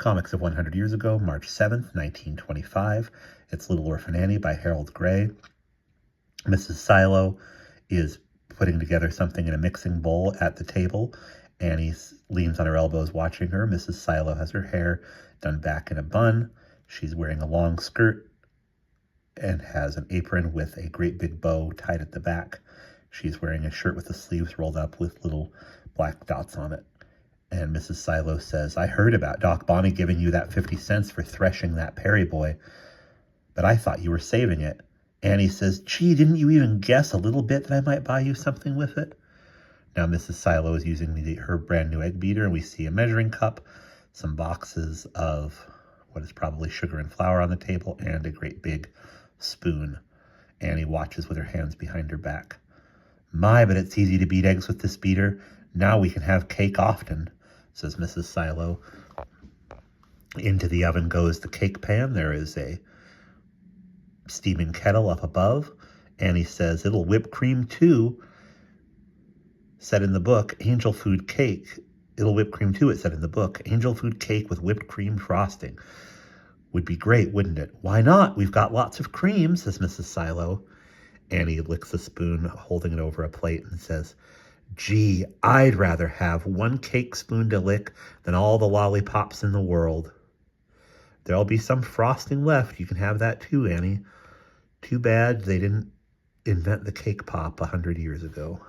Comics of 100 Years Ago, March 7th, 1925. It's Little Orphan Annie by Harold Gray. Mrs. Silo is putting together something in a mixing bowl at the table. Annie leans on her elbows watching her. Mrs. Silo has her hair done back in a bun. She's wearing a long skirt and has an apron with a great big bow tied at the back. She's wearing a shirt with the sleeves rolled up with little black dots on it. And Mrs. Silo says, "I heard about Doc Bonnie giving you that 50 cents for threshing that Perry boy, but I thought you were saving it." Annie says, "Gee, didn't you even guess a little bit that I might buy you something with it?" Now Mrs. Silo is using her brand new egg beater, and we see a measuring cup, some boxes of what is probably sugar and flour on the table, and a great big spoon. Annie watches with her hands behind her back. "My, but it's easy to beat eggs with this beater. Now we can have cake often," says Mrs. Silo. Into the oven goes the cake pan. There is a steaming kettle up above. Annie says, "It'll whip cream too." Said in the book, angel food cake. It'll whip cream too, it said in the book. Angel food cake with whipped cream frosting. Would be great, wouldn't it? "Why not? We've got lots of cream," says Mrs. Silo. Annie licks the spoon, holding it over a plate, and says, "Gee, I'd rather have one cake spoon to lick than all the lollipops in the world." "There'll be some frosting left. You can have that too, Annie. Too bad they didn't invent the cake pop 100 years ago."